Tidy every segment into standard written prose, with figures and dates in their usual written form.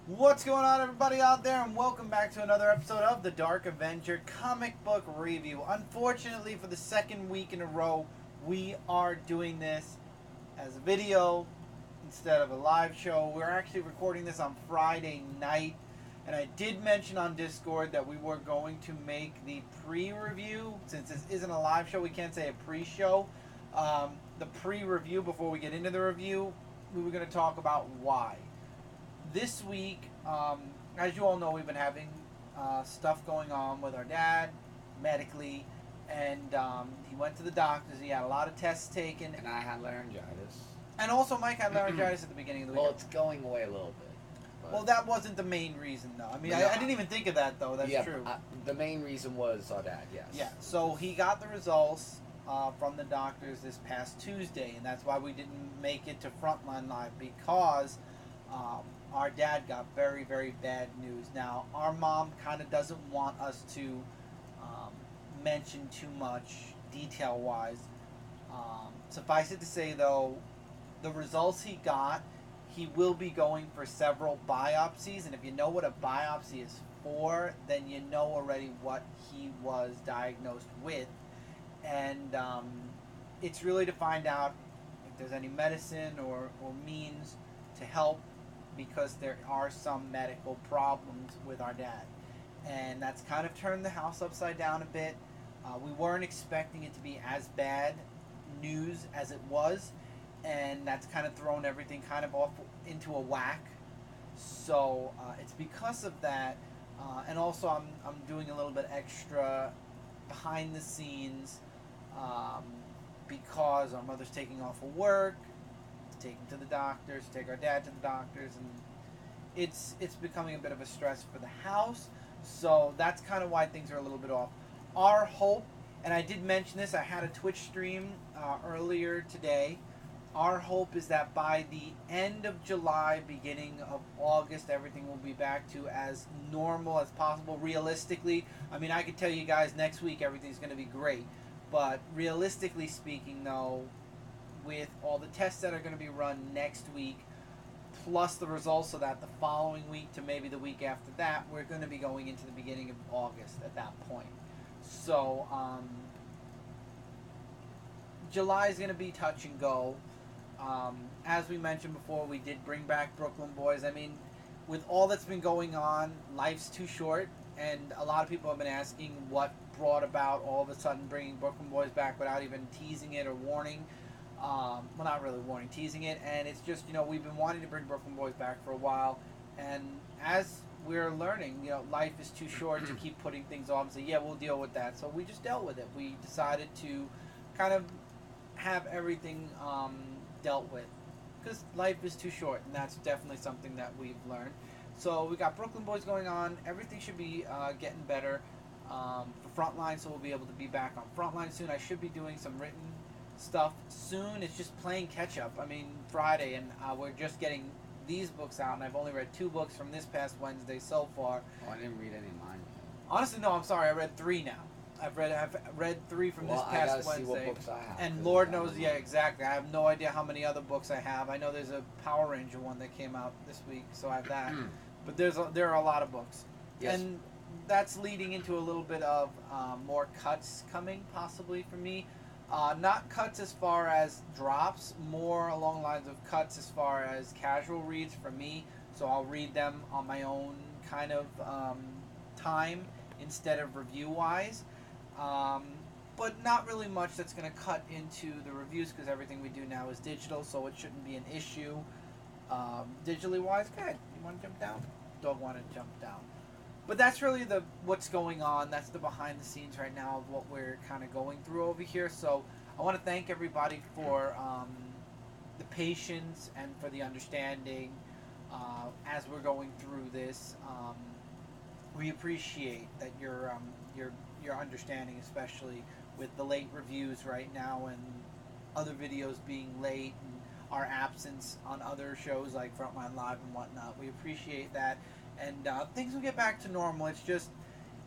What's going on, everybody out there, and welcome back to another episode of the Dark Avenger comic book review. Unfortunately, for the second week in a row, we are doing this as a video instead of a live show. We're actually recording this on Friday night, and I did mention on Discord that we were going to make the pre-review. Since this isn't a live show, we can't say a pre-show. The pre-review, before we get into the review, we were going to talk about why. This week, as you all know, we've been having stuff going on with our dad medically, and he went to the doctors. He had a lot of tests taken, And I had laryngitis. and also Mike had laryngitis at the beginning of the week. Well, it's going away a little bit. Well, that wasn't the main reason, though. I mean, No, I didn't even think of that, though. That's true. The main reason was our dad, yes. Yeah, so he got the results from the doctors this past Tuesday, and that's why we didn't make it to Frontline Live, because our dad got very, very bad news. Now, our mom kind of doesn't want us to mention too much detail-wise. Suffice it to say, though, the results he got, he will be going for several biopsies, and if you know what a biopsy is for, then you know already what he was diagnosed with. And it's really to find out if there's any medicine or means to help, because there are some medical problems with our dad. And that's kind of turned the house upside down a bit. We weren't expecting it to be as bad news as it was, and that's kind of thrown everything kind of off into a whack. So it's because of that, and also I'm doing a little bit extra behind the scenes, because our mother's taking off of work, take him to the doctors, take our dad to the doctors, and it's becoming a bit of a stress for the house. So that's kind of why things are a little bit off. Our hope, and I did mention this, I had a Twitch stream earlier today. Our hope is that by the end of July, beginning of August, everything will be back to as normal as possible. Realistically, I mean, I could tell you guys next week everything's going to be great. But realistically speaking, though, with all the tests that are going to be run next week, plus the results of that the following week to maybe the week after that, we're going to be going into the beginning of August at that point. So, July is going to be touch and go. As we mentioned before, we did bring back Brooklyn Boys. I mean, with all that's been going on, life's too short, and a lot of people have been asking what brought about all of a sudden bringing Brooklyn Boys back without even teasing it or warning. Well, not really warning, teasing it, and it's just, we've been wanting to bring Brooklyn Boys back for a while, and as we're learning, life is too short to keep putting things off and say, yeah, we'll deal with that. So we just dealt with it. We decided to kind of have everything dealt with, because life is too short, and that's definitely something that we've learned. So we got Brooklyn Boys going on. Everything should be getting better for Frontline, so we'll be able to be back on Frontline soon. I should be doing some written stuff soon. It's just playing catch up. I mean, Friday, and we're just getting these books out, and I've only read 2 books from this past Wednesday so far. Oh, I didn't read any of mine yet. Honestly, no, I'm sorry. I read 3 now. I've read 3 from this past I gotta Wednesday. See what books I have, and Lord knows, yeah, exactly. I have no idea how many other books I have. I know there's a Power Ranger one that came out this week, so I have that. But there are a lot of books. Yes. And that's leading into a little bit of more cuts coming, possibly, for me. Not cuts as far as drops, more along the lines of cuts as far as casual reads for me. So I'll read them on my own kind of time instead of review-wise. But not really much that's going to cut into the reviews, because everything we do now is digital, so it shouldn't be an issue. Digitally-wise, go ahead. You want to jump down? Don't want to jump down. But that's really what's going on. That's the behind the scenes right now of what we're kind of going through over here. So I want to thank everybody for the patience and for the understanding as we're going through this. We appreciate that your understanding, especially with the late reviews right now and other videos being late and our absence on other shows like Frontline Live and whatnot. We appreciate that. And things will get back to normal. It's just,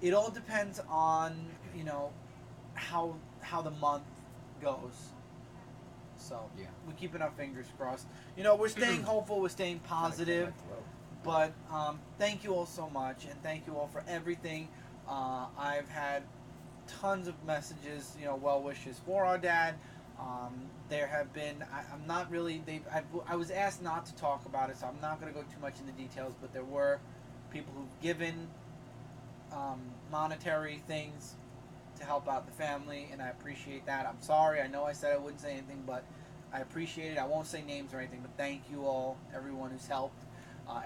it all depends on, how the month goes. So, yeah, we're keeping our fingers crossed. We're staying hopeful, we're staying positive. But thank you all so much, and thank you all for everything. I've had tons of messages, well wishes for our dad. There have been, I'm not really, I was asked not to talk about it, so I'm not going to go too much into details, but there were people who've given monetary things to help out the family, and I appreciate that. I'm sorry, I know I said I wouldn't say anything, but I appreciate it. I won't say names or anything, but thank you all, everyone who's helped,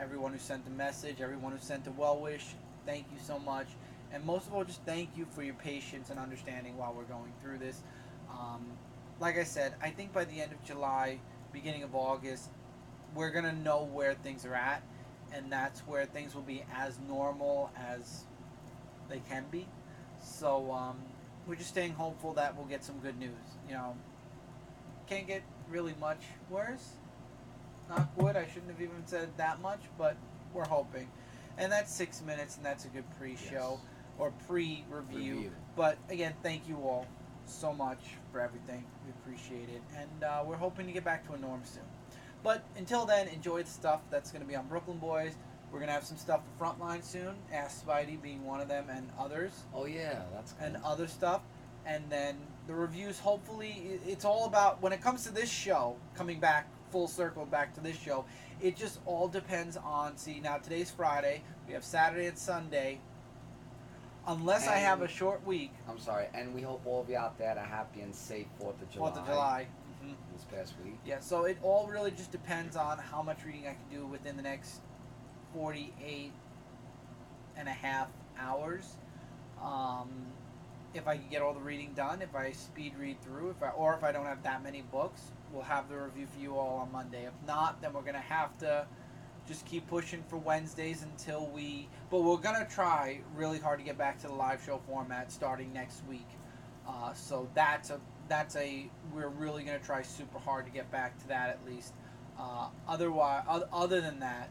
everyone who sent a message, everyone who sent a well wish. Thank you so much. And most of all, just thank you for your patience and understanding while we're going through this. Like I said, I think by the end of July, beginning of August, we're going to know where things are at, and that's where things will be as normal as they can be. So we're just staying hopeful that we'll get some good news. Can't get really much worse. Knock wood, I shouldn't have even said that much, but we're hoping. And that's 6 minutes, and that's a good pre-show or pre-review. But again, thank you all so much for everything. We appreciate it. And we're hoping to get back to a norm soon. But until then, enjoy the stuff that's going to be on Brooklyn Boys. We're going to have some stuff for Frontline soon. Ask Spidey being one of them, and others. Oh, yeah, that's cool. And other stuff. And then the reviews, hopefully, it's all about, when it comes to this show, coming back, full circle back to this show, it just all depends on, now today's Friday, we have Saturday and Sunday. Unless I have a short week. I'm sorry, and we hope all of you out there had a happy and safe 4th of July. 4th of July. Mm-hmm. This past week. Yeah, so it all really just depends on how much reading I can do within the next 48 and a half hours. If I can get all the reading done, if I speed read through, if I don't have that many books, we'll have the review for you all on Monday. If not, then we're going to have to just keep pushing for Wednesdays until but we're going to try really hard to get back to the live show format starting next week. So we're really going to try super hard to get back to that at least. Other than that,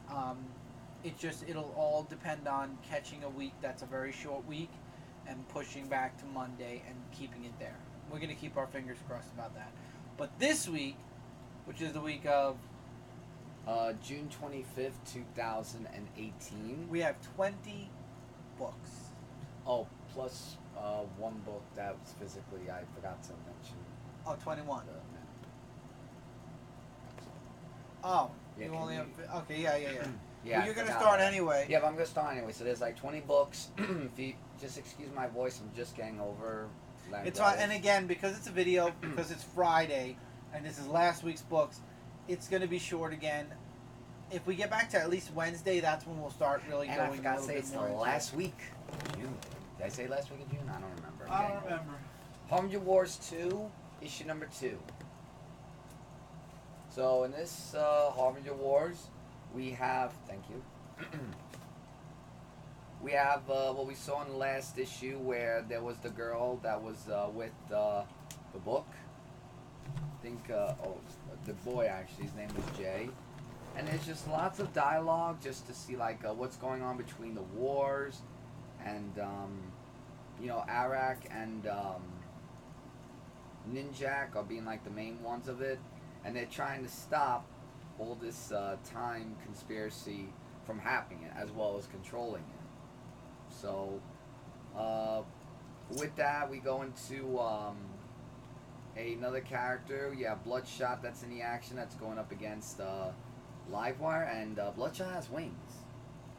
it'll all depend on catching a week that's a very short week and pushing back to Monday and keeping it there. We're going to keep our fingers crossed about that. But this week, which is the week of June 25th, 2018. We have 20 books. Oh, plus one book that was physically, I forgot to mention. Oh, 21. Oh, yeah, you only have... Okay, yeah. Yeah, well, you're going to start anyway. Yeah, but I'm going to start anyway. So there's like 20 books. If you just excuse my voice, I'm just getting over laryngitis. It's fine. And again, because it's a video, because it's Friday, and this is last week's books, it's going to be short again. If we get back to at least Wednesday, that's when we'll start really going. And I forgot to say, it's the last week of June. Did I say last week of June? I don't remember. I don't remember. Harbinger Wars 2, issue number 2. So in this Harbinger Wars, we have, thank you, we have what we saw in the last issue where there was the girl that was with the book. I think, the boy actually, his name was Jay. And there's just lots of dialogue just to see like what's going on between the wars and, Arak and Ninjak are being like the main ones of it. And they're trying to stop all this time conspiracy from happening, as well as controlling it. So, with that, we go into another character. Yeah, Bloodshot, that's in the action. That's going up against Livewire, and Bloodshot has wings.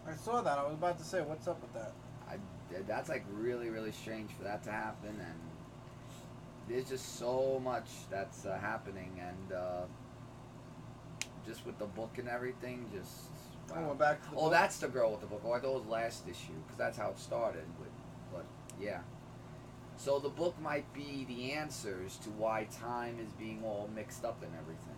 I saw that. I was about to say, what's up with that? That's like really, really strange for that to happen, and there's just so much that's happening, and just with the book and everything, just... Wow. Oh, we're back to the book. That's the girl with the book. Oh, I thought it was last issue, because that's how it started. But yeah. So the book might be the answers to why time is being all mixed up and everything.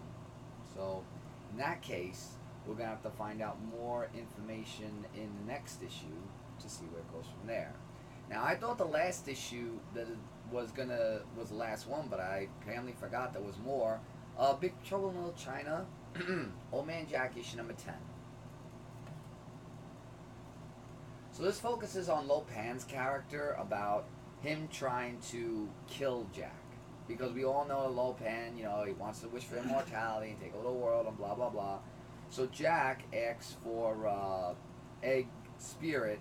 So in that case, we're going to have to find out more information in the next issue to see where it goes from there. Now, I thought the last issue that was the last one, but I apparently forgot there was more. Big Trouble in Little China, Old Man Jack, issue number 10. So this focuses on Lo Pan's character, about him trying to kill Jack. Because we all know Lo Pan, he wants to wish for immortality and take over the world and blah, blah, blah. So Jack asks for Egg Spirit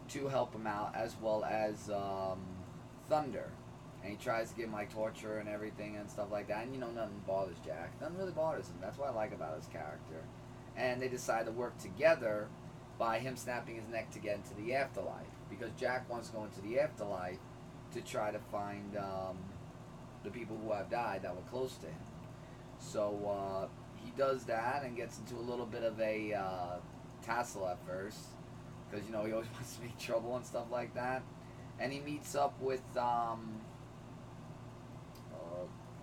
to help him out, as well as Thunder. And he tries to give him like torture and everything and stuff like that. And nothing bothers Jack. Nothing really bothers him. That's what I like about his character. And they decide to work together by him snapping his neck to get into the afterlife. Because Jack wants to go into the afterlife to try to find the people who have died that were close to him. So he does that and gets into a little bit of a tassel at first. Because, he always wants to make trouble and stuff like that. And he meets up with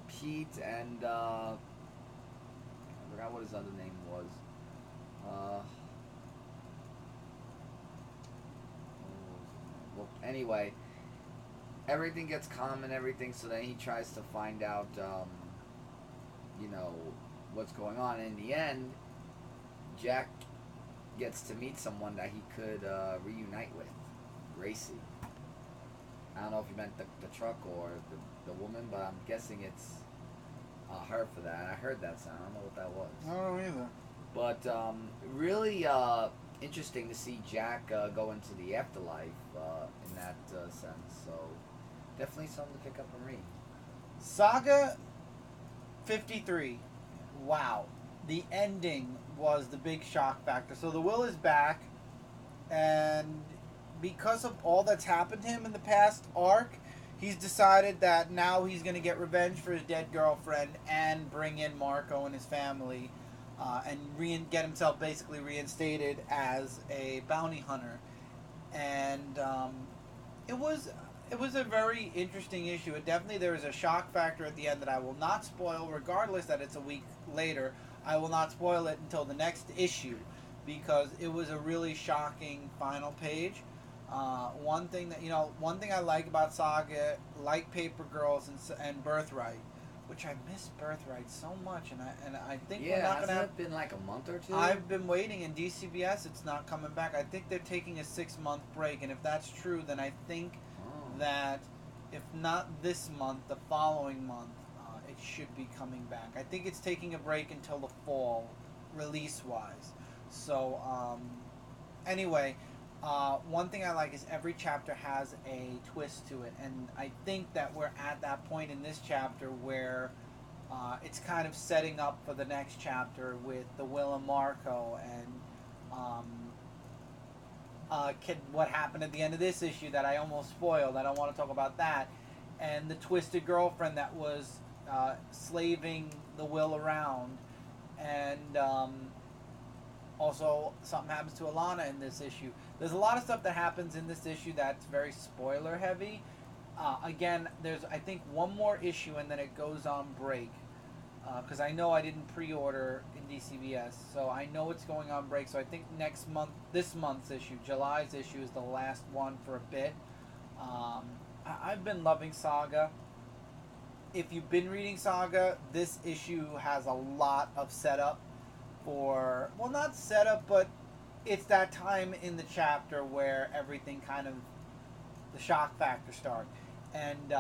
Pete and I forgot what his other name was. Well, anyway, everything gets calm and everything, so then he tries to find out, what's going on. And in the end, Jack gets to meet someone that he could reunite with, Gracie. I don't know if you meant the truck or the woman, but I'm guessing it's her for that. I heard that sound. I don't know what that was. I don't know either. But really interesting to see Jack go into the afterlife in that sense. So definitely something to pick up and read. Saga 53. Wow. The ending was the big shock factor. So the Will is back, and because of all that's happened to him in the past arc, he's decided that now he's going to get revenge for his dead girlfriend and bring in Marco and his family and get himself basically reinstated as a bounty hunter. And it was a very interesting issue. There was a shock factor at the end that I will not spoil, regardless that it's a week later. I will not spoil it until the next issue, because it was a really shocking final page. One thing I like about Saga, like Paper Girls and Birthright, which I miss Birthright so much, and I think we're not gonna have. Hasn't it been like a month or two? I've been waiting in DCBS. It's not coming back. I think they're taking a 6-month break, and if that's true, then I think that if not this month, the following month, it should be coming back. I think it's taking a break until the fall, release-wise. So, anyway. One thing I like is every chapter has a twist to it, and I think that we're at that point in this chapter where it's kind of setting up for the next chapter with the Will and Marco and what happened at the end of this issue that I almost spoiled. I don't want to talk about that. And the twisted girlfriend that was slaving the Will around, and also something happens to Alana in this issue. There's a lot of stuff that happens in this issue that's very spoiler heavy. Again, there's I think one more issue and then it goes on break. Because I know I didn't pre-order in DCBS, so I know it's going on break. So I think this month's issue, July's issue, is the last one for a bit. I've been loving Saga. If you've been reading Saga, this issue has a lot of setup for, well, not setup, but it's that time in the chapter where everything kind of, the shock factor starts. And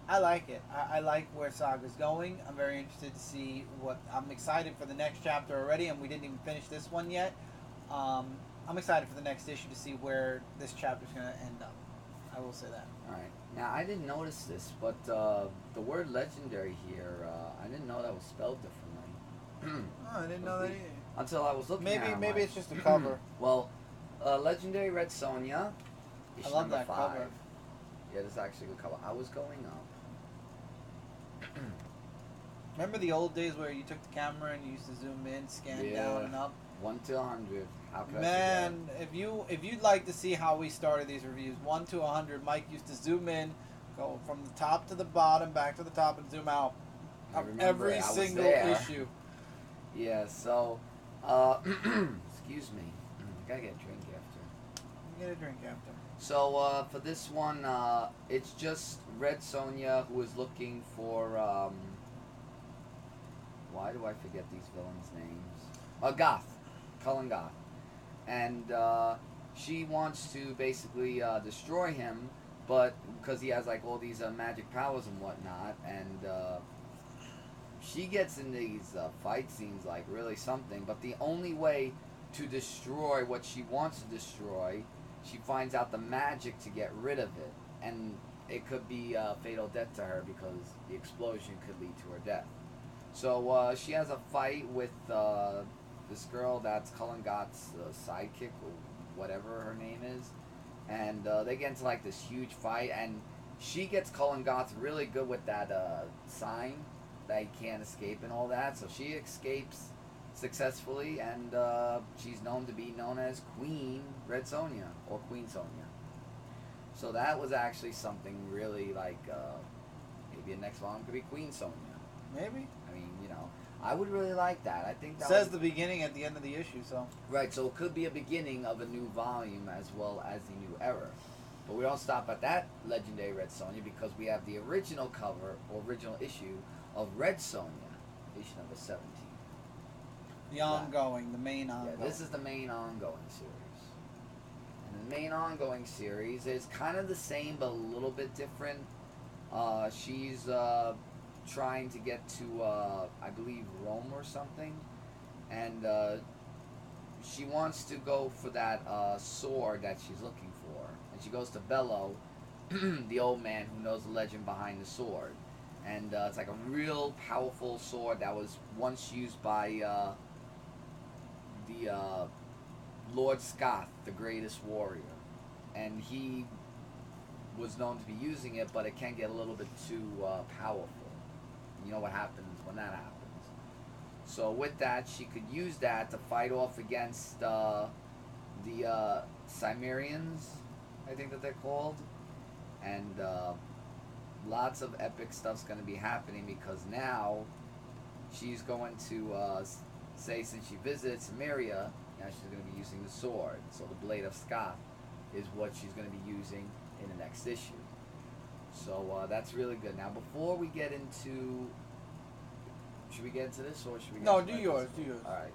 I like it. I like where Saga's going. I'm very interested to see I'm excited for the next chapter already, and we didn't even finish this one yet. I'm excited for the next issue to see where this chapter's going to end up. I will say that. All right. Now, I didn't notice this, but the word legendary here, I didn't know that was spelled differently. Oh, I didn't know that either. Until I was looking at it. Maybe it's just a cover. Well, Legendary Red Sonja. I love that 5. cover. Yeah, this is actually a good cover. I was going up. Remember the old days where you took the camera and you used to zoom in, scan down and up? 1 to 100. How could Man, if you'd like to see how we started these reviews, 1 to 100, Mike used to zoom in, go from the top to the bottom, back to the top, and zoom out of every single issue. Yeah. So, excuse me. I gotta get a drink after. You get a drink after. So for this one, it's just Red Sonja who is looking for. Why do I forget these villains' names? Goth, Cullen Goth, and she wants to basically destroy him, but because he has like all these magic powers and whatnot, and she gets in these fight scenes like really something. But the only way to destroy what she wants to destroy, she finds out the magic to get rid of it, and it could be fatal death to her because the explosion could lead to her death. So she has a fight with this girl that's Cullen Gott's sidekick or whatever her name is, and they get into like this huge fight, and she gets Cullen Gott's really good with that sign that he can't escape and all that, so she escapes successfully, and she's known to be known as Queen Red Sonja or Queen Sonja. So that was actually something really like maybe the next volume could be Queen Sonja. Maybe. I mean, you know, I would really like that. I think that says the beginning at the end of the issue, so. Right, so it could be a beginning of a new volume as well as the new era. But we don't stop at that legendary Red Sonja because we have the original cover or original issue of Red Sonja, issue number 17. The ongoing, the main ongoing. Yeah, this is the main ongoing series. And the main ongoing series is kind of the same but a little bit different. She's trying to get to, I believe, Rome or something. And she wants to go for that sword that she's looking for. And she goes to Bello, the old man who knows the legend behind the sword. And it's like a real powerful sword that was once used by the Lord Scott, the greatest warrior. And he was known to be using it, but it can get a little bit too powerful. You know what happens when that happens. So with that, she could use that to fight off against the Cimmerians, I think that they're called. And lots of epic stuff's going to be happening because now she's going to say, since she visits Cimmeria, now she's going to be using the sword. So the Blade of Scott is what she's going to be using in the next issue. So that's really good. Now, before we get into... Should we get into this or should we get No, into do yours, do yours. Alright.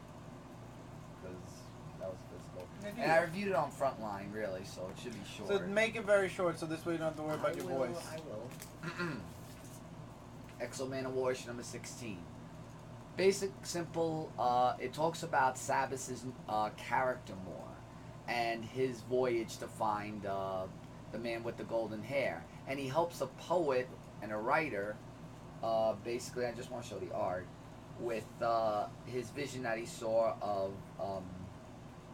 Because that was physical. Yeah, And I reviewed it on Frontline, really, so it should be short. So make it very short so this way you don't have to worry about your voice. I will. Exo Manowar issue number 16. Basic, simple, it talks about Sabas's character more and his voyage to find the man with the golden hair. And he helps a poet and a writer, basically, I just want to show the art, with his vision that he saw of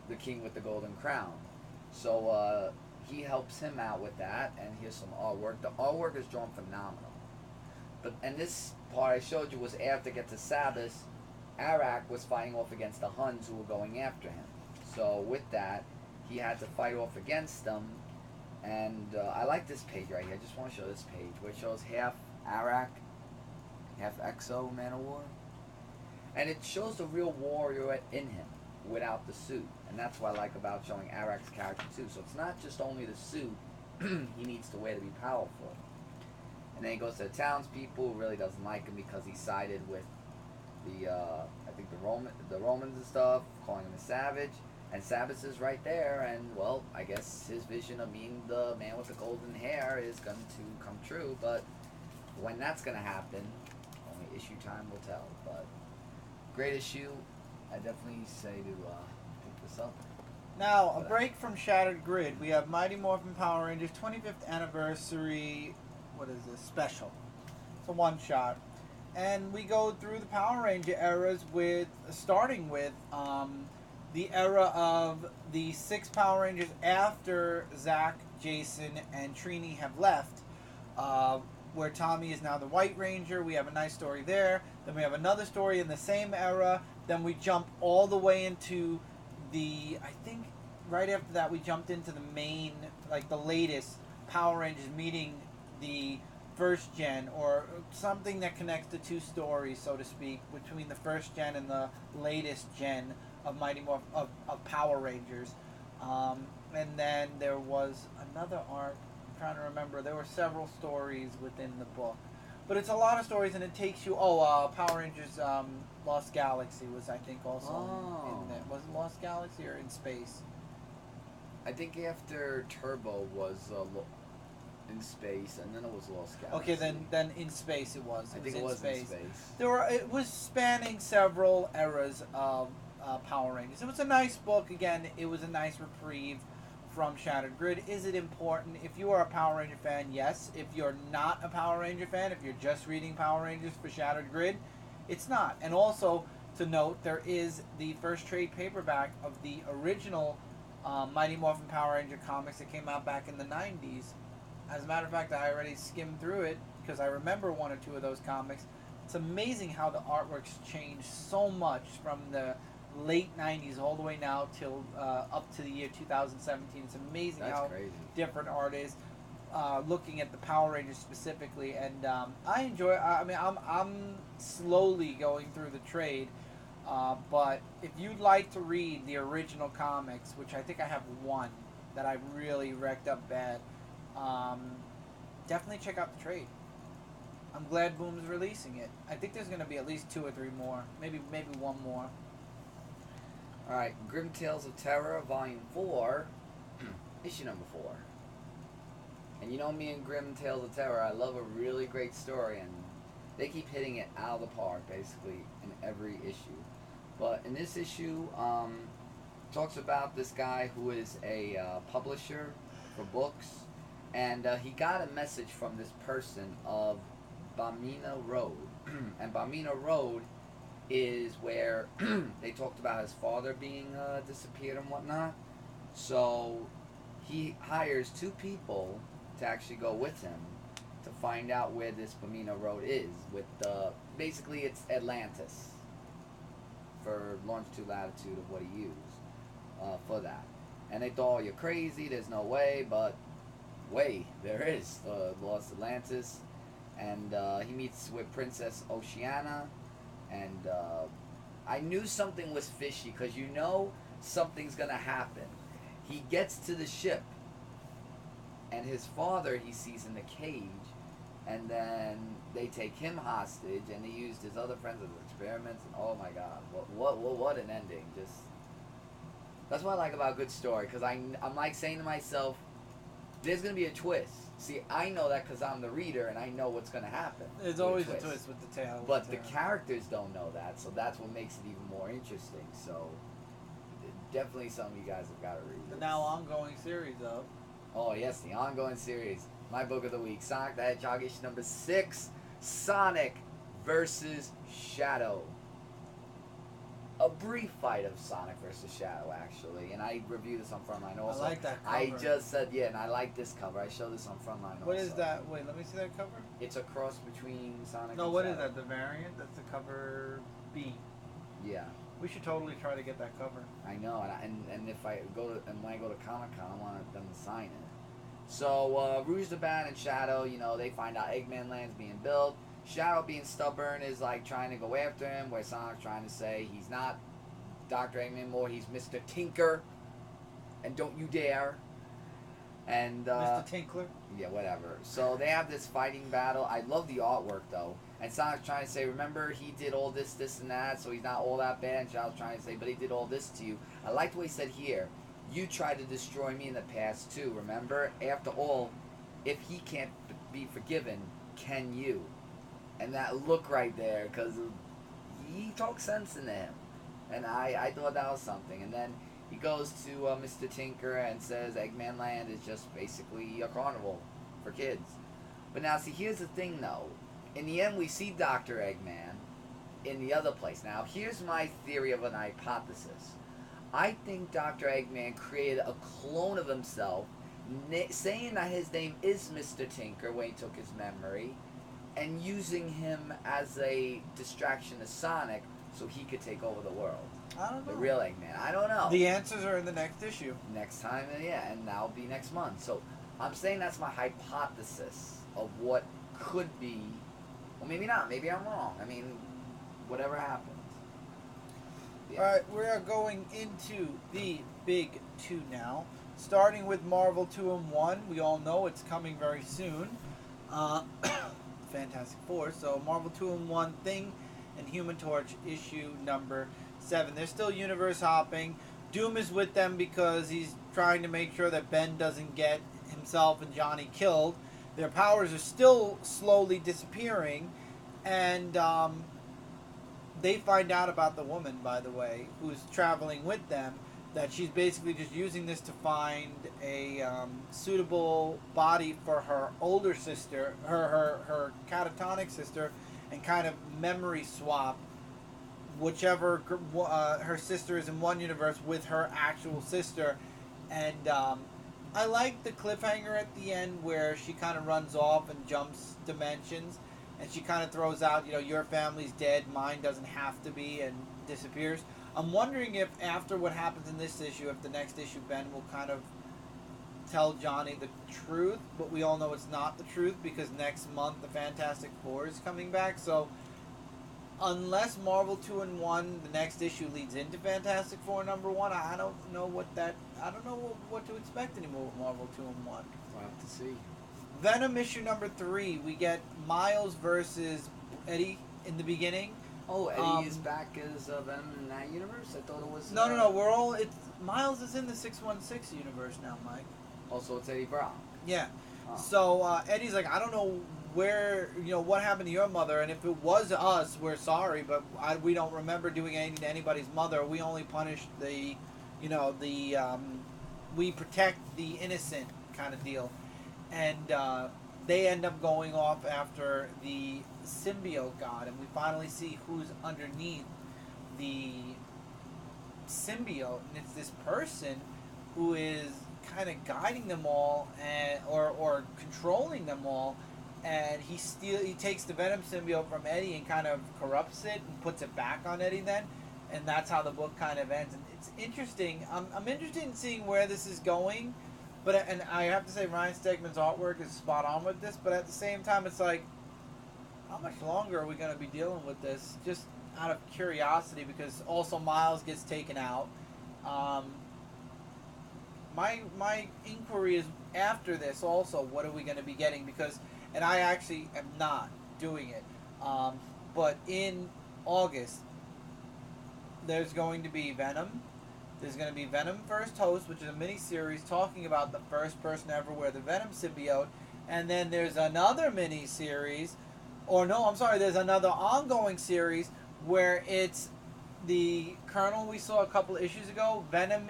the king with the golden crown. So he helps him out with that, and here's some artwork. The artwork is drawn phenomenal. And this part I showed you was after get to Sabas, Arak was fighting off against the Huns who were going after him. So with that, he had to fight off against them. And I like this page right here. I just want to show this page where it shows half Arak, half Exo Manowar. And it shows the real warrior in him without the suit. And that's what I like about showing Arak's character too. So it's not just only the suit he needs to wear to be powerful. And then he goes to the townspeople who really doesn't like him because he sided with the I think the Romans and stuff, calling him a savage. And Sabas is right there, and well, I guess his vision of being the man with the golden hair is going to come true. But when that's going to happen, only issue time will tell. But great issue. I definitely say to pick this up. Now, a break from Shattered Grid. We have Mighty Morphin Power Rangers 25th Anniversary, what is this, special. It's a one-shot. And we go through the Power Ranger eras with, starting with the era of the 6 Power Rangers after Zach, Jason, and Trini have left, where Tommy is now the White Ranger. We have a nice story there. Then we have another story in the same era. Then we jump all the way into the, I think right after that we jumped into the main, like the latest Power Rangers meeting the first gen, or something that connects the two stories, so to speak, between the first gen and the latest gen of of Power Rangers. And then there was another arc, I'm trying to remember, there were several stories within the book. But it's a lot of stories, and it takes you, Power Rangers Lost Galaxy was, I think, also in there. Was it Lost Galaxy or In Space? I think after Turbo was in space, and then it was Lost Galaxy. Okay, then in space it was. I think it was in space. It was spanning several eras of Power Rangers. It was a nice book. Again, it was a nice reprieve from Shattered Grid. Is it important? If you are a Power Ranger fan, yes. If you're not a Power Ranger fan, if you're just reading Power Rangers for Shattered Grid, it's not. And also to note, there is the first trade paperback of the original Mighty Morphin Power Ranger comics that came out back in the 90s. As a matter of fact, I already skimmed through it because I remember one or two of those comics. It's amazing how the artwork's changed so much from the late 90s all the way now till up to the year 2017. It's amazing how different art is. Looking at the Power Rangers specifically, and I enjoy. I mean, I'm slowly going through the trade, but if you'd like to read the original comics, which I think I have one that I really wrecked up bad, definitely check out the trade. I'm glad Boom's releasing it. I think there's going to be at least 2 or 3 more, maybe one more. All right, Grimm Tales of Terror, Volume 4, issue number 4. And you know me and Grimm Tales of Terror, I love a really great story, and they keep hitting it out of the park, basically, in every issue. But in this issue, talks about this guy who is a publisher for books, and he got a message from this person of Bamina Road. And Bamina Road is where they talked about his father being disappeared and whatnot. So he hires 2 people to actually go with him to find out where this Bamina Road is. With basically it's Atlantis for longitude, latitude of what he used for that. And they thought, oh, you're crazy, there's no way, but there is Lost Atlantis. And he meets with Princess Oceana, and I knew something was fishy because you know something's gonna happen. He gets to the ship, and his father he sees in the cage, and then they take him hostage, and they used his other friends as experiments. And oh my God, what an ending! Just that's what I like about a good story, because I'm like saying to myself, there's gonna be a twist. See, I know that because I'm the reader and I know what's going to happen. There's always a twist with the tale. But the characters don't know that, so that's what makes it even more interesting. So, definitely something you guys have got to read. The now ongoing series, though. Oh, yes, the ongoing series. My book of the week, Sonic the Hedgehog, issue number 6, Sonic versus Shadow. A brief fight of Sonic versus Shadow, actually, and I reviewed this on Frontline also. I like that cover. I just said, yeah, and I like this cover. I showed this on Frontline also. What is that? Wait, let me see that cover. It's a cross between Sonic No, and what Shadow. is that? The variant? That's the cover B. Yeah. We should totally try to get that cover. I know, and if I go to, and when I go to Comic-Con, I want them to sign it. So, Rouge the Bat and Shadow, you know, they find out Eggman Land's being built. Shadow, being stubborn, is like trying to go after him, where Sonic's trying to say he's not Dr. Eggman more, he's Mr. Tinker, and don't you dare. And Mr. Tinkler? Yeah, whatever. So they have this fighting battle. I love the artwork, though. And Sonic's trying to say, remember, he did all this, this, and that, so he's not all that bad. And Shadow's trying to say, but he did all this to you. I like the way he said here, you tried to destroy me in the past, too, remember? After all, if he can't be forgiven, can you? And that look right there, because he talks sense into him. And I thought that was something. And then he goes to Mr. Tinker and says Eggman Land is just basically a carnival for kids. But now, see, here's the thing, though. In the end, we see Dr. Eggman in the other place. Now, here's my theory of an hypothesis. I think Dr. Eggman created a clone of himself, saying that his name is Mr. Tinker when he took his memory, and using him as a distraction to Sonic so he could take over the world. I don't know. The real Eggman. I don't know. The answers are in the next issue. Next time, yeah, and that'll be next month. So I'm saying that's my hypothesis of what could be. Well, maybe not. Maybe I'm wrong. I mean, whatever happens. Yeah. Alright, we are going into the big 2 now. Starting with Marvel 2-in-1. We all know it's coming very soon. Fantastic Four. So Marvel 2-in-1 Thing and Human Torch issue number 7. They're still universe hopping. Doom is with them because he's trying to make sure that Ben doesn't get himself and Johnny killed. Their powers are still slowly disappearing, and they find out about the woman, by the way, who's traveling with them, that she's basically just using this to find a suitable body for her older sister, her catatonic sister, and kind of memory swap whichever her sister is in one universe with her actual sister. And I like the cliffhanger at the end where she kind of runs off and jumps dimensions, and she kind of throws out, your family's dead, mine doesn't have to be, and disappears. I'm wondering if after what happens in this issue, if the next issue Ben will kind of tell Johnny the truth, but we all know it's not the truth because next month the Fantastic Four is coming back. So unless Marvel 2-in-1, the next issue leads into Fantastic Four #1, I don't know what to expect anymore with Marvel 2-in-1. We'll have to see. Venom issue #3, we get Miles versus Eddie in the beginning. Oh, Eddie is back as Venom in that universe? I thought it was... No, Miles is in the 616 universe now, Mike. Also, it's Eddie Brock. Yeah. Oh. So Eddie's like, I don't know where, what happened to your mother, and if it was us, we're sorry, but we don't remember doing anything to anybody's mother. We only punish we protect the innocent kind of deal. And they end up going off after the symbiote god, and we finally see who's underneath the symbiote, and it's this person who is kind of guiding them all, or controlling them all, and he takes the Venom symbiote from Eddie and kind of corrupts it and puts it back on Eddie then, and that's how the book kind of ends. And it's interesting. I'm interested in seeing where this is going, and I have to say Ryan Stegman's artwork is spot on with this, but at the same time it's like, how much longer are we going to be dealing with this? Just out of curiosity, because also Miles gets taken out. My inquiry is after this also, what are we going to be getting? Because, and I actually am not doing it, but in August, there's going to be Venom. There's going to be Venom First Host, which is a mini-series talking about the first person to ever wear the Venom symbiote. And then there's another mini-series, there's another ongoing series where it's the Colonel we saw a couple of issues ago, Venom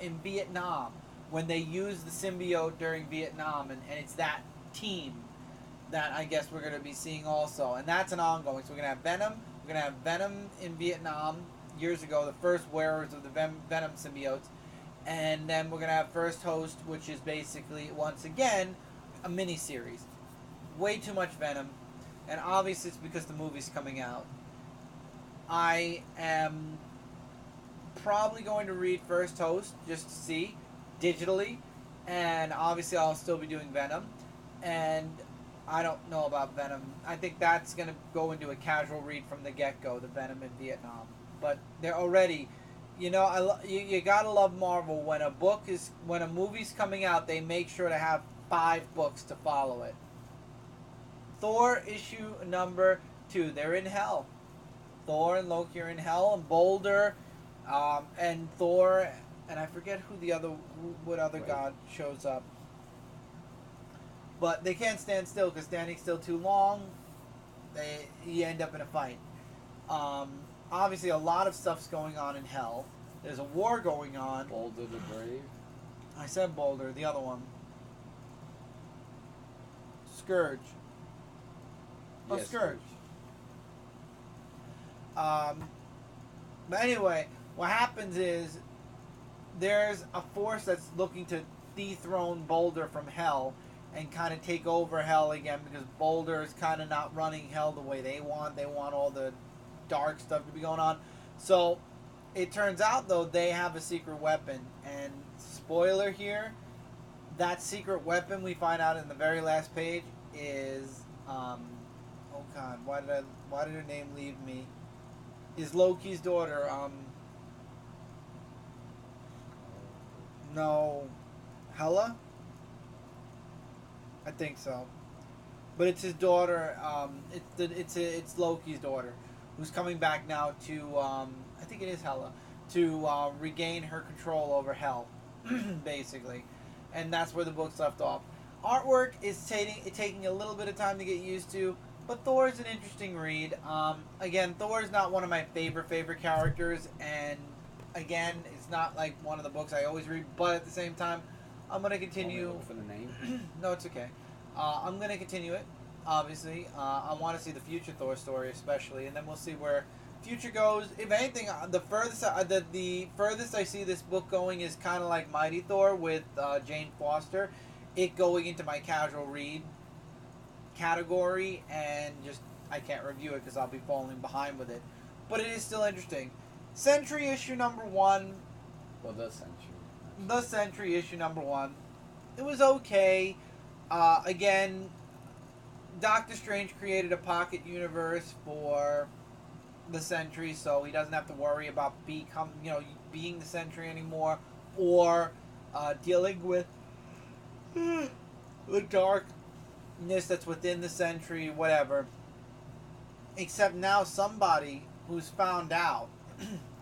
in Vietnam, when they used the symbiote during Vietnam, and it's that team that I guess we're going to be seeing also. And that's an ongoing. So we're going to have Venom in Vietnam years ago, the first wearers of the Venom symbiotes, and then we're going to have First Host, which is basically, once again, a mini-series. Way too much Venom, and obviously it's because the movie's coming out. I am probably going to read First Host just to see, digitally, and obviously I'll still be doing Venom, and I don't know about Venom. I think that's going to go into a casual read from the get-go, the Venom in Vietnam. But they're already, you gotta love Marvel. When a movie's coming out, they make sure to have 5 books to follow it. Thor issue #2, they're in hell. Thor and Loki are in hell, and Boulder, and Thor, and I forget what other god shows up. But they can't stand still, because standing still too long, you end up in a fight. Obviously, a lot of stuff's going on in hell. There's a war going on. Boulder the Brave. I said Boulder, the other one. Scourge. Oh, Yes, Scourge. But anyway, what happens is there's a force that's looking to dethrone Boulder from hell and kind of take over hell again, because Boulder is kind of not running hell the way they want. They want all the dark stuff to be going on. So it turns out, though, they have a secret weapon, and spoiler here, that secret weapon we find out in the very last page is oh god, why did her name leave me? Is Loki's daughter, no, Hela? I think so. But it's his daughter, it's Loki's daughter, who's coming back now to, I think it is Hela, to regain her control over Hell, basically. And that's where the book's left off. artwork is taking a little bit of time to get used to, but Thor is an interesting read. Again, Thor is not one of my favorite characters, and again, it's not like one of the books I always read. But at the same time, I'm gonna continue. For the name. No, it's okay. I'm gonna continue it. Obviously, I want to see the future Thor story, especially, and then we'll see where future goes. If anything, the furthest I see this book going is kind of like Mighty Thor with Jane Foster, it going into my casual read category, and just I can't review it because I'll be falling behind with it. But it is still interesting. Sentry issue number 1. Well, the Sentry. The Sentry issue number 1. It was okay. Again, Doctor Strange created a pocket universe for the Sentry, so he doesn't have to worry about being the Sentry anymore, or dealing with the darkness that's within the Sentry, whatever. Except now somebody who's found out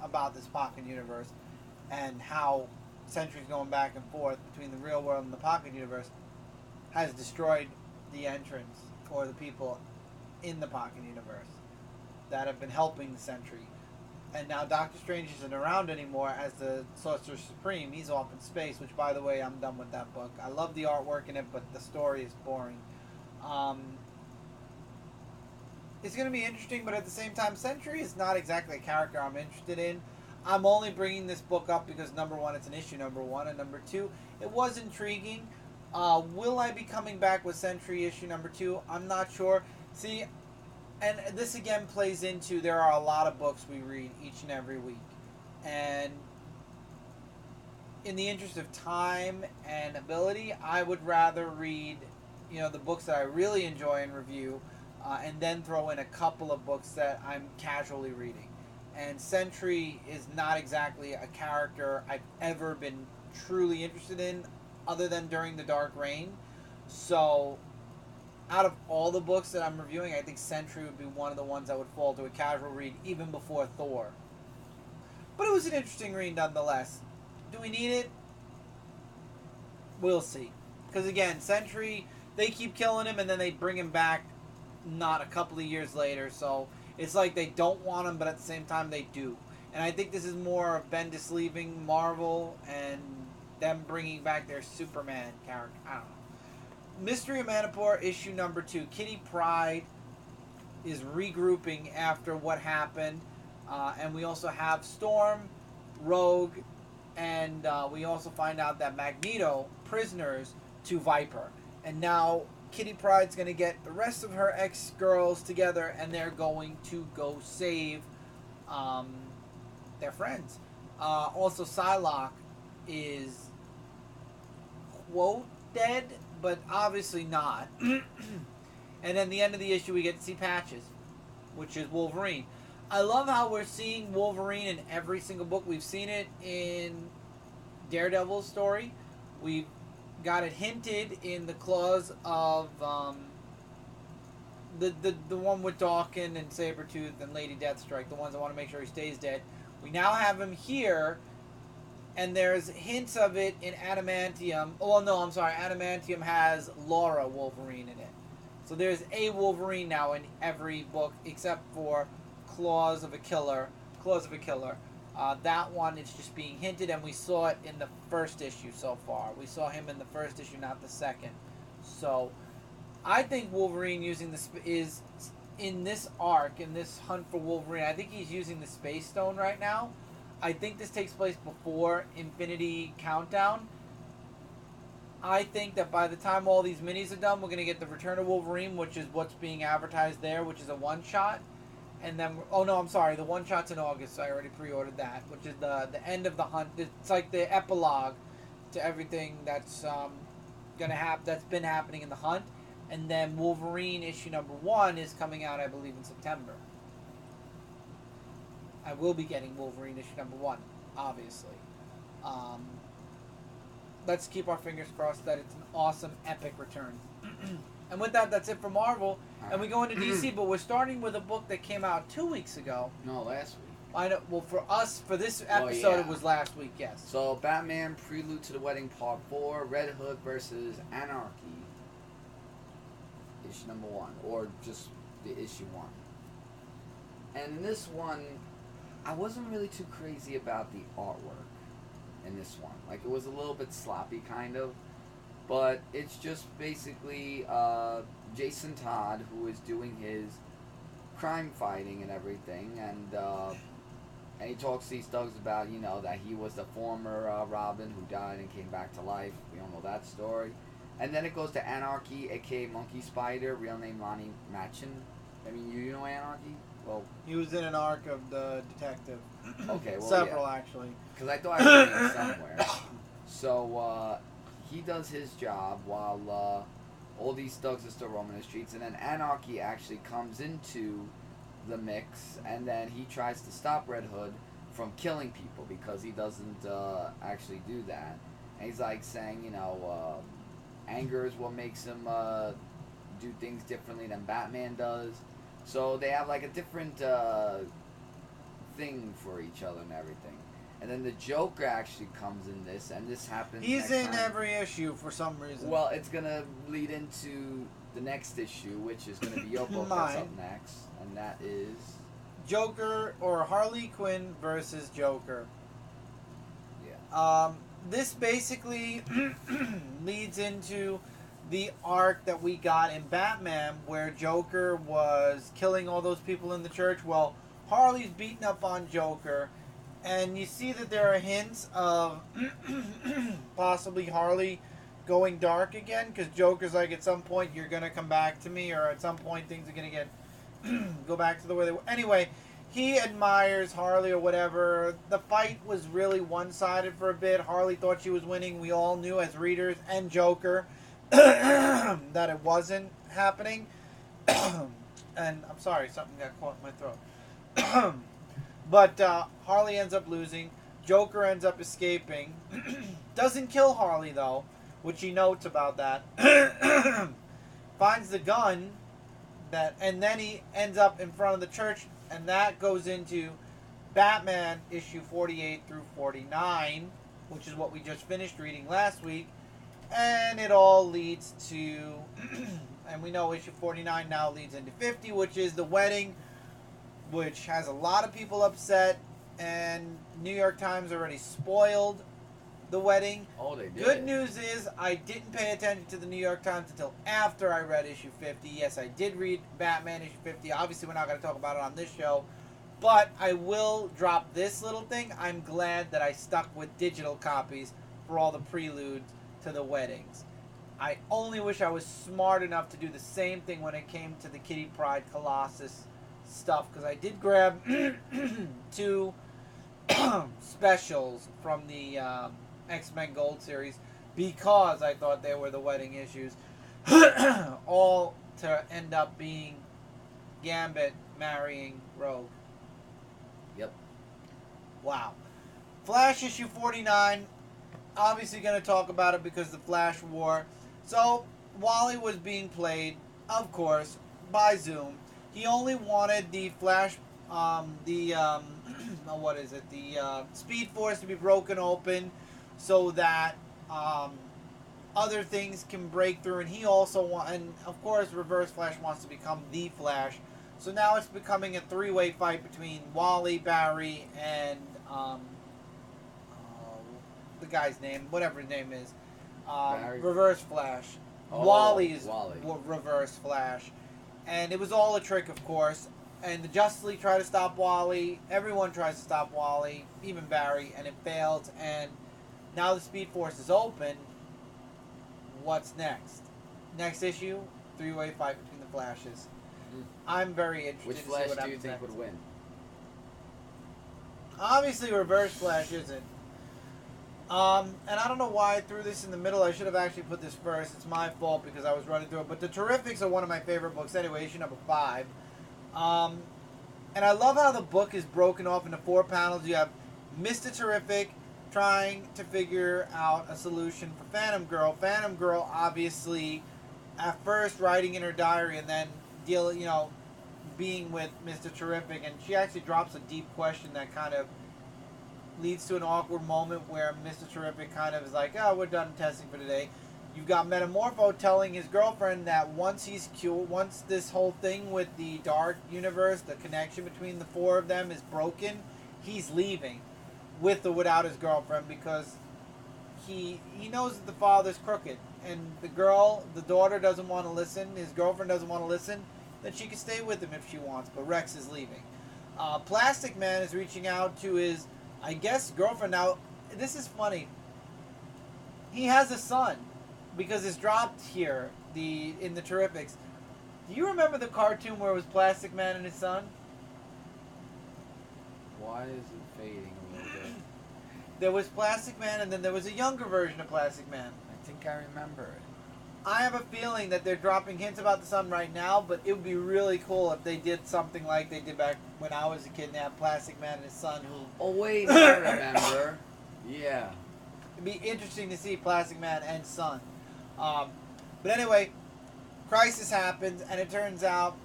about this pocket universe and how Sentry's going back and forth between the real world and the pocket universe has destroyed the entrance or the people in the pocket universe that have been helping the Sentry. And now Doctor Strange isn't around anymore as the Sorcerer Supreme. He's off in space, which, by the way, I'm done with that book. I love the artwork in it, but the story is boring. It's going to be interesting, but at the same time, Sentry is not exactly a character I'm interested in. I'm only bringing this book up because, number 1, it's an issue number 1, and number 2, it was intriguing. Will I be coming back with Sentry issue number 2? I'm not sure. See, and this again plays into, there are a lot of books we read each and every week. And in the interest of time and ability, I would rather read, the books that I really enjoy and review, and then throw in a couple of books that I'm casually reading. And Sentry is not exactly a character I've ever been truly interested in, other than during the Dark Reign. So, out of all the books that I'm reviewing, I think Sentry would be one of the ones that would fall to a casual read even before Thor. But it was an interesting read nonetheless. Do we need it? We'll see. Because again, Sentry, they keep killing him and then they bring him back not a couple of years later. So it's like they don't want him, but at the same time they do. And I think this is more of Bendis leaving Marvel and them bringing back their Superman character. I don't know. Mystery of Madripoor issue number 2. Kitty Pryde is regrouping after what happened. And we also have Storm, Rogue, and we also find out that Magneto prisoners to Viper. And now Kitty Pryde's going to get the rest of her ex-girls together and they're going to go save their friends. Also, Psylocke is, quote, dead, but obviously not. And then the end of the issue, we get to see Patches, which is Wolverine. I love how we're seeing Wolverine in every single book. We've seen it in Daredevil's story. We've got it hinted in the claws of the one with Dawkins and Sabretooth and Lady Deathstrike, the ones that want to make sure he stays dead. We now have him here, and there's hints of it in Adamantium. Oh, no, I'm sorry. Adamantium has Laura Wolverine in it. So there's a Wolverine now in every book except for Claws of a Killer. That one is just being hinted, and we saw it in the first issue so far. We saw him in the first issue, not the second. So I think Wolverine using this is in this arc, in this hunt for Wolverine. I think he's using the Space Stone right now. I think this takes place before Infinity Countdown. I think that by the time all these minis are done, we're going to get the Return of Wolverine, which is what's being advertised there, which is a one-shot. And then, oh no, I'm sorry, the one-shot's in August, so I already pre-ordered that, which is the end of the hunt. It's like the epilogue to everything that's that's been happening in the hunt. And then Wolverine issue number 1 is coming out, I believe, in September. I will be getting Wolverine issue number 1, obviously. Let's keep our fingers crossed that it's an awesome, epic return. And with that, that's it for Marvel. And we go into DC, but we're starting with a book that came out 2 weeks ago. No, last week. I know. Well, for us, for this episode, It was last week, yes. So, Batman-Prelude to the Wedding Part 4, Red Hood versus Anarchy. issue number 1, or just the issue 1. And in this one, I wasn't really too crazy about the artwork in this one. Like, it was a little bit sloppy, kind of. But it's just basically Jason Todd, who is doing his crime fighting and everything, and he talks to these thugs about, you know, that he was the former Robin who died and came back to life. We all know that story. And then it goes to Anarchy, aka Monkey Spider, real name Lonnie Machin. I mean, you know Anarchy? Well, he was in an arc of the detective. Okay, well, several actually. Because I thought I read it somewhere. So he does his job while all these thugs are still roaming the streets, and then Anarchy actually comes into the mix, and then he tries to stop Red Hood from killing people because he doesn't actually do that. And he's like saying, you know, anger is what makes him do things differently than Batman does. So they have like a different thing for each other and everything. And then the Joker actually comes in this, and this happens. He's in every issue for some reason. Well, it's gonna lead into the next issue, which is gonna be your book that's up next, and that is Joker or Harley Quinn versus Joker. Yeah. This basically leads into the arc that we got in Batman, where Joker was killing all those people in the church. Well, Harley's beating up on Joker, and you see that there are hints of possibly Harley going dark again, because Joker's like, at some point you're going to come back to me, or at some point things are going to get go back to the way they were. Anyway, he admires Harley or whatever. The fight was really one-sided for a bit. Harley thought she was winning. We all knew as readers and Joker that it wasn't happening. And I'm sorry, something got caught in my throat. But Harley ends up losing. Joker ends up escaping. Doesn't kill Harley, though, which he notes about that. Finds the gun, and then he ends up in front of the church, and that goes into Batman issue 48 through 49, which is what we just finished reading last week. And it all leads to, and we know issue 49 now leads into 50, which is the wedding, which has a lot of people upset, and New York Times already spoiled the wedding. Oh, they did. Good news is I didn't pay attention to the New York Times until after I read issue 50. Yes, I did read Batman issue 50. Obviously, we're not going to talk about it on this show, but I will drop this little thing. I'm glad that I stuck with digital copies for all the preludes to the weddings. I only wish I was smart enough to do the same thing when it came to the Kitty Pryde Colossus stuff, because I did grab 2 specials from the X-Men Gold series because I thought they were the wedding issues, all to end up being Gambit marrying Rogue. Yep. Wow. Flash issue 49. Obviously going to talk about it because the Flash War. So, Wally was being played, of course, by Zoom. He only wanted the Flash, what is it? The Speed Force to be broken open so that other things can break through. And he also and of course, Reverse Flash wants to become the Flash. So now it's becoming a 3-way fight between Wally, Barry, and the guy's name, whatever his name is, Reverse Flash. Wally's Reverse Flash. And it was all a trick, of course. And the Justice League try to stop Wally. Everyone tries to stop Wally, even Barry, and it fails. And now the Speed Force is open. What's next? Next issue, 3-way fight between the Flashes. I'm very interested Which to see Flash what do you happens think next. would win? Obviously, Reverse Flash isn't. And I don't know why I threw this in the middle. I should have actually put this first. It's my fault because I was running through it. But the Terrifics are one of my favorite books anyway, issue number 5. And I love how the book is broken off into 4 panels. You have Mr. Terrific trying to figure out a solution for Phantom Girl. Phantom Girl, obviously, at first writing in her diary and then being with Mr. Terrific. And she actually drops a deep question that kind of leads to an awkward moment where Mr. Terrific kind of is like, oh, we're done testing for today. You've got Metamorpho telling his girlfriend that once he's cured, once this whole thing with the dark universe, the connection between the four of them is broken, he's leaving, with or without his girlfriend, because he knows that the father's crooked, and the daughter doesn't want to listen, his girlfriend doesn't want to listen, then she can stay with him if she wants, but Rex is leaving. Plastic Man is reaching out to his, I guess, girlfriend. Now, this is funny. He has a son, because it's dropped here in the Terrifics. Do you remember the cartoon where it was Plastic Man and his son? Why is it fading a little bit? There was Plastic Man, and then there was a younger version of Plastic Man. I think I remember it. I have a feeling that they're dropping hints about the son right now, but it would be really cool if they did something like they did back when I was a kid and they had Plastic Man and his son who... Oh, wait, I remember. Yeah. It'd be interesting to see Plastic Man and son. But anyway, Crisis happens, and it turns out,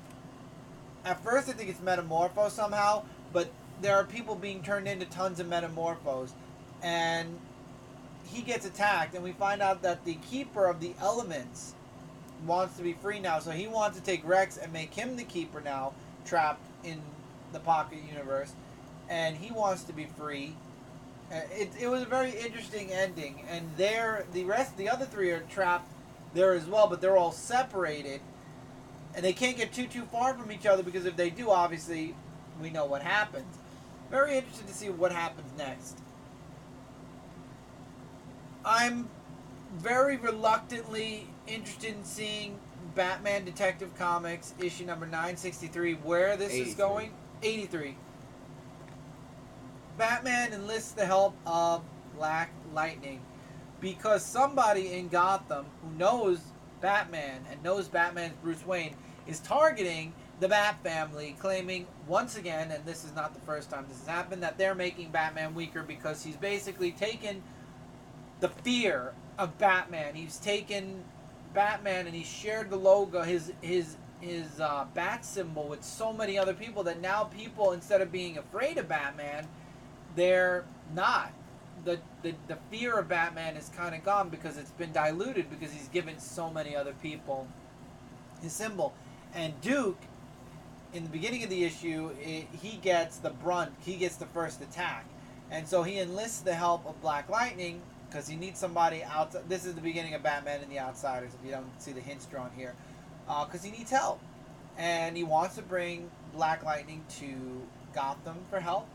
at first I think it's Metamorpho somehow, but there are people being turned into tons of Metamorphos, and he gets attacked, and we find out that the Keeper of the Elements wants to be free now, so he wants to take Rex and make him the Keeper now, trapped in the Pocket Universe, and he wants to be free. It was a very interesting ending, and the other three are trapped there as well, but they're all separated, and they can't get too far from each other, because if they do, obviously, we know what happens. Very interested to see what happens next. I'm very reluctantly interested in seeing Batman Detective Comics issue number 963, where this is going. 83. Batman enlists the help of Black Lightning because somebody in Gotham who knows Batman and knows Batman's Bruce Wayne is targeting the Bat family, claiming once again, and this is not the first time this has happened, that they're making Batman weaker because he's basically taken the fear of Batman. He's taken Batman and he's shared the logo, his bat symbol with so many other people that now people, instead of being afraid of Batman, they're not. The fear of Batman is kind of gone because it's been diluted because he's given so many other people his symbol. And Duke, in the beginning of the issue, he gets the brunt. He gets the first attack. And so he enlists the help of Black Lightning because he needs somebody outside. This is the beginning of Batman and the Outsiders, if you don't see the hints drawn here. Because he needs help. And he wants to bring Black Lightning to Gotham for help.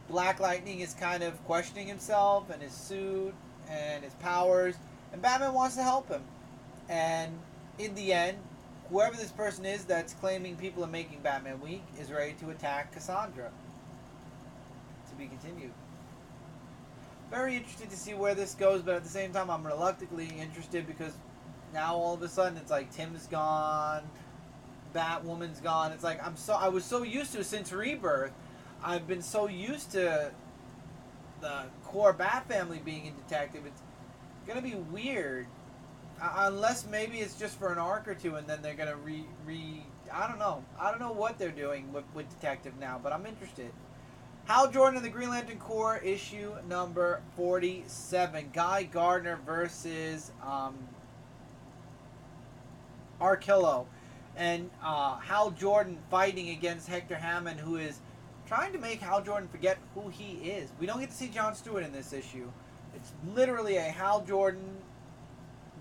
Black Lightning is kind of questioning himself and his suit and his powers. And Batman wants to help him. And in the end, whoever this person is that's claiming people are making Batman weak is ready to attack Cassandra. To be continued. Very interested to see where this goes, but at the same time I'm reluctantly interested because now all of a sudden it's like Tim's gone, Batwoman's gone. It's like I was so used to, since Rebirth, I've been so used to the core Bat family being in Detective. It's gonna be weird. Unless maybe it's just for an arc or two and then they're gonna I don't know. I don't know what they're doing with Detective now, but I'm interested. Hal Jordan and the Green Lantern Corps, issue number 47. Guy Gardner versus Arkillo. And Hal Jordan fighting against Hector Hammond, who is trying to make Hal Jordan forget who he is. We don't get to see Jon Stewart in this issue. It's literally a Hal Jordan,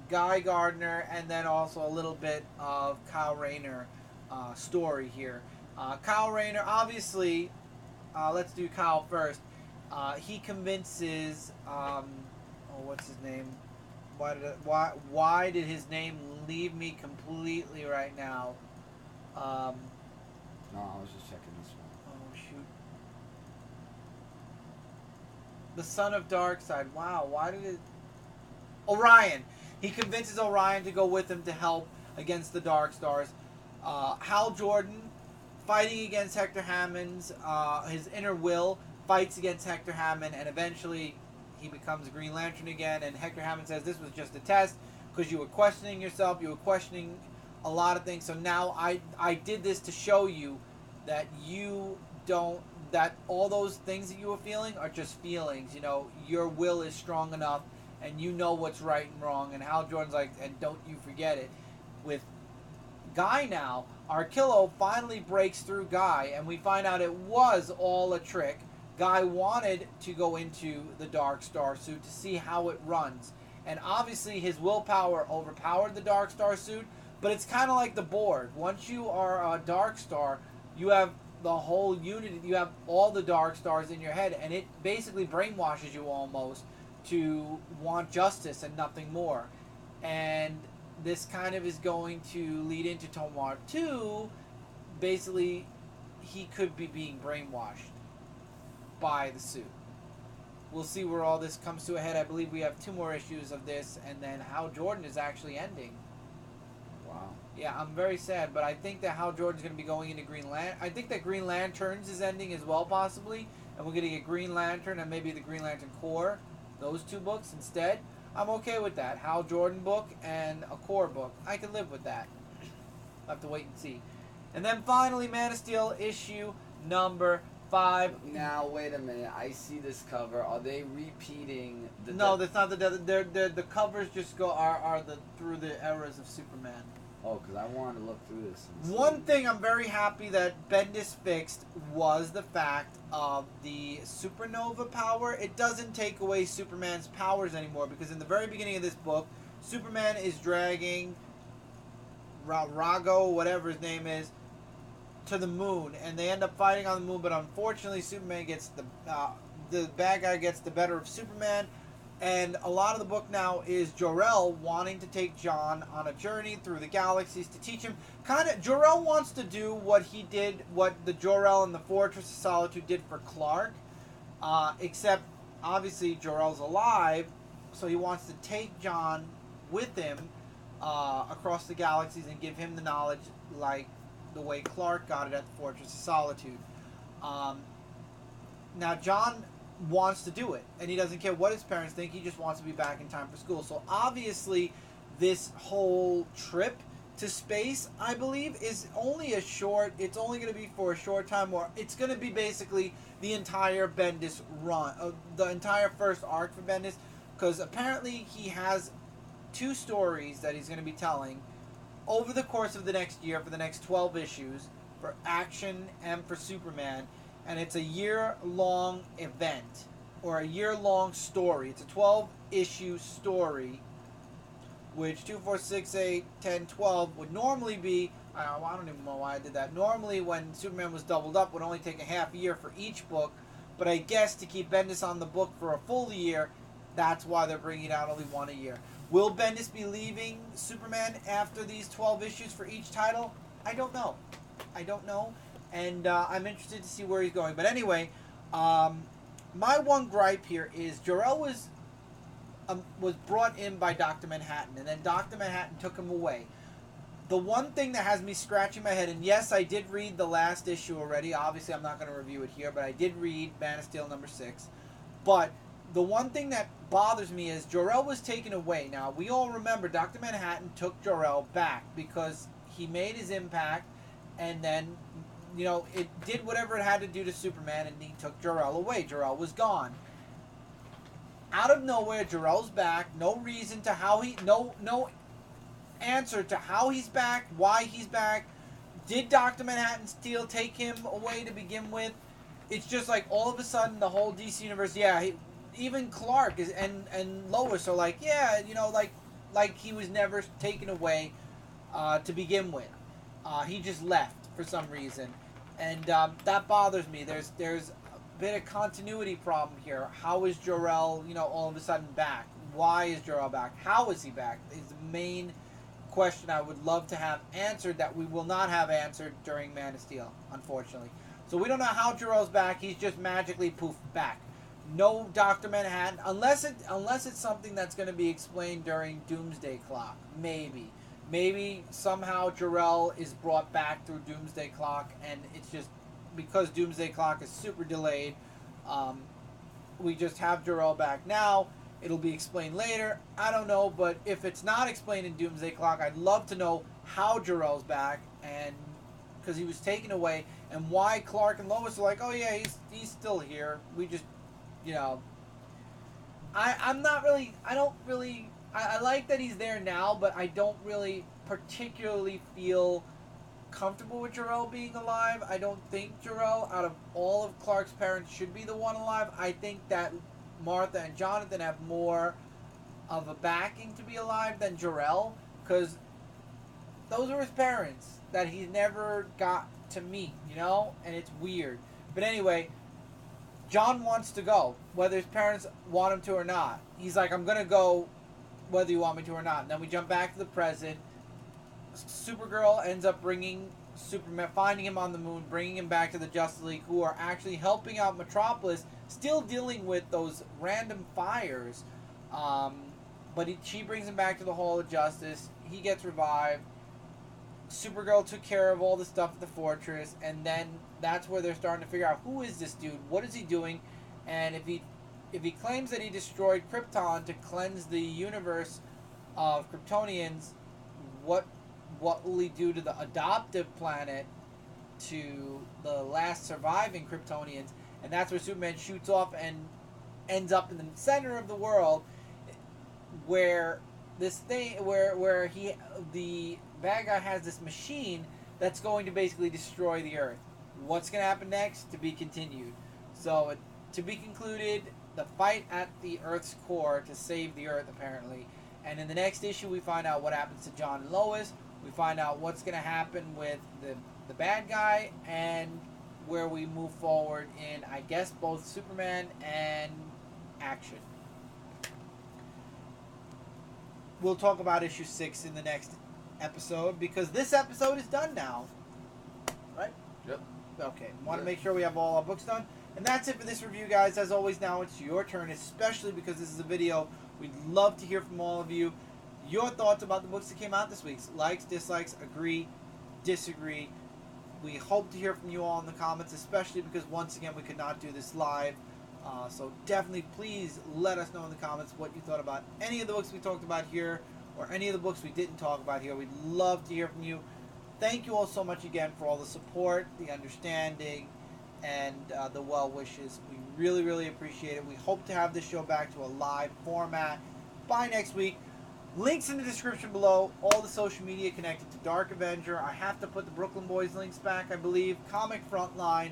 Guy Gardner, and then also a little bit of Kyle Rayner story here. Kyle Rayner, obviously, let's do Kyle first. He convinces, what's his name? Why did his name leave me completely right now? No, I was just checking this one. Oh, shoot. The son of Darkseid. Wow, why did it... Orion. He convinces Orion to go with him to help against the Dark Stars. Hal Jordan, fighting against Hector Hammond's, his inner will, fights against Hector Hammond, and eventually he becomes Green Lantern again, and Hector Hammond says this was just a test because you were questioning yourself, you were questioning a lot of things, so now I did this to show you that you don't, that all those things that you were feeling are just feelings, you know, your will is strong enough, and you know what's right and wrong, and Hal Jordan's like, and don't you forget it. With Guy now, Arkillo finally breaks through Guy, and we find out it was all a trick. Guy wanted to go into the Dark Star suit to see how it runs. And obviously his willpower overpowered the Dark Star suit, but it's kind of like the Borg. Once you are a Dark Star, you have the whole unity, you have all the Dark Stars in your head, and it basically brainwashes you almost to want justice and nothing more. And this kind of is going to lead into Tomar 2. Basically, he could be being brainwashed by the suit. We'll see where all this comes to a head. I believe we have 2 more issues of this, and then Hal Jordan is actually ending. Wow. Yeah, I'm very sad, but I think that Hal Jordan's going to be going into Green Lantern. I think that Green Lanterns is ending as well, possibly, and we're going to get Green Lantern and maybe the Green Lantern Corps, those 2 books instead. I'm okay with that. Hal Jordan book and a Corps book. I can live with that. I'll have to wait and see. And then finally, Man of Steel issue number 5. Now wait a minute. I see this cover. Are they repeating the? No, that's not the covers. Just are the through the eras of Superman. Oh, because I wanted to look through this. One thing I'm very happy that Bendis fixed was the fact of the supernova power. It doesn't take away Superman's powers anymore, because in the very beginning of this book, Superman is dragging Rago, whatever his name is, to the moon, and they end up fighting on the moon. But unfortunately, Superman gets the bad guy gets the better of Superman. And a lot of the book now is Jor-El wanting to take John on a journey through the galaxies to teach him. Jor-El wants to do what the Jor-El and the Fortress of Solitude did for Clark. Except, obviously, Jor-El's alive, so he wants to take John with him across the galaxies and give him the knowledge like the way Clark got it at the Fortress of Solitude. Now, John wants to do it, and he doesn't care what his parents think. He just wants to be back in time for school. So obviously this whole trip to space, I believe, is only it's only going to be for a short time, or it's going to be basically the entire Bendis run, the entire first arc for Bendis, because apparently he has 2 stories that he's going to be telling over the course of the next year for the next 12 issues for Action and for Superman. And it's a year-long event, or a year-long story. It's a 12-issue story, which 2, 4, 6, 8, 10, 12 would normally be, I don't even know why I did that. Normally, when Superman was doubled up, would only take a half year for each book. But I guess to keep Bendis on the book for a full year, that's why they're bringing out only 1 a year. Will Bendis be leaving Superman after these 12 issues for each title? I don't know. And I'm interested to see where he's going. But anyway, my one gripe here is Jor-El was brought in by Dr. Manhattan, and then Dr. Manhattan took him away. The one thing that has me scratching my head, and yes, I did read the last issue already. Obviously, I'm not going to review it here, but I did read Man of Steel number 6. But the one thing that bothers me is Jor-El was taken away. Now, we all remember Dr. Manhattan took Jor-El back because he made his impact, and then it did whatever it had to do to Superman, and he took Jor-El away. Jor-El was gone. Out of nowhere, Jor-El's back. No reason to no answer to how he's back, why he's back. Did Dr. Manhattan Steel take him away to begin with? It's just like all of a sudden the whole DC universe, even Clark and Lois are like, like he was never taken away to begin with. He just left for some reason. And that bothers me. There's a bit of continuity problem here. How is Jor-El, all of a sudden back? Why is Jor-El back? How is he back? Is the main question I would love to have answered that we will not have answered during Man of Steel, unfortunately. So we don't know how Jor-El's back. He's just magically poof back. No Dr. Manhattan, unless it's something that's going to be explained during Doomsday Clock, maybe. Maybe somehow Jor-El is brought back through Doomsday Clock, and it's just because Doomsday Clock is super delayed. We just have Jor-El back now. It'll be explained later. I don't know, but if it's not explained in Doomsday Clock, I'd love to know how Jor-El's back, and because he was taken away, and why Clark and Lois are like, oh yeah, he's still here. We just, I'm not really. I don't really. I like that he's there now, but I don't really particularly feel comfortable with Jor-El being alive. I don't think Jor-El, out of all of Clark's parents, should be the one alive. I think that Martha and Jonathan have more of a backing to be alive than Jor-El, because those are his parents that he never got to meet, you know? And it's weird. But anyway, John wants to go, whether his parents want him to or not. He's like, I'm going to go whether you want me to or not. And then we jump back to the present. Supergirl ends up bringing Superman, finding him on the moon, bringing him back to the Justice League, who are actually helping out Metropolis, still dealing with those random fires. But she brings him back to the Hall of Justice. He gets revived. Supergirl took care of all the stuff at the fortress, and then that's where they're starting to figure out, who is this dude? What is he doing? And if he claims that he destroyed Krypton to cleanse the universe of Kryptonians, what will he do to the adoptive planet, to the last surviving Kryptonians? And that's where Superman shoots off and ends up in the center of the world, where this thing, where the bad guy has this machine that's going to basically destroy the Earth. What's going to happen next? To be continued. So, to be concluded, the fight at the Earth's core to save the Earth, apparently. And in the next issue, we find out what happens to John and Lois. We find out what's going to happen with the bad guy, and where we move forward in, I guess, both Superman and action. We'll talk about issue 6 in the next episode, because this episode is done now. Right? Yep. Okay. Want to make sure we have all our books done. And that's it for this review, guys. As always, now it's your turn, especially because this is a video. We'd love to hear from all of you. Your thoughts about the books that came out this week. Likes, dislikes, agree, disagree. We hope to hear from you all in the comments, especially because, once again, we could not do this live. So definitely, please let us know in the comments what you thought about any of the books we talked about here, or any of the books we didn't talk about here. We'd love to hear from you. Thank you all so much again for all the support, the understanding, and the well wishes. We really, really appreciate it. We hope to have this show back to a live format by next week. Links in the description below. All the social media connected to Dark Avenger. I have to put the Brooklyn Boys links back, I believe. Comic Frontline.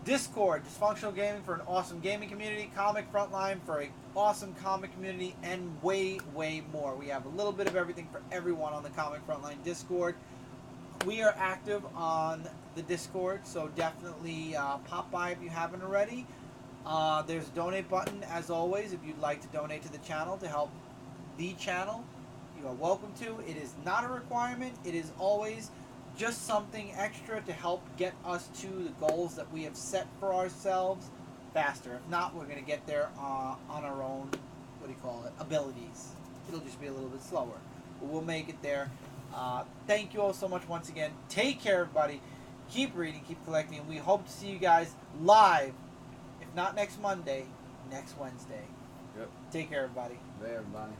Discord, Dysfunctional Gaming for an awesome gaming community. Comic Frontline for an awesome comic community. And way, way more. We have a little bit of everything for everyone on the Comic Frontline Discord. We are active on the Discord, so definitely pop by if you haven't already. There's a donate button, as always, if you'd like to donate to the channel to help the channel. You are welcome to. It is not a requirement. It is always just something extra to help get us to the goals that we have set for ourselves faster. If not, we're going to get there on our own, abilities. It'll just be a little bit slower, but we'll make it there. Thank you all so much once again. Take care, everybody. Keep reading, keep collecting, and we hope to see you guys live, if not next Monday, next Wednesday. Yep. Take care, everybody. Bye, everybody.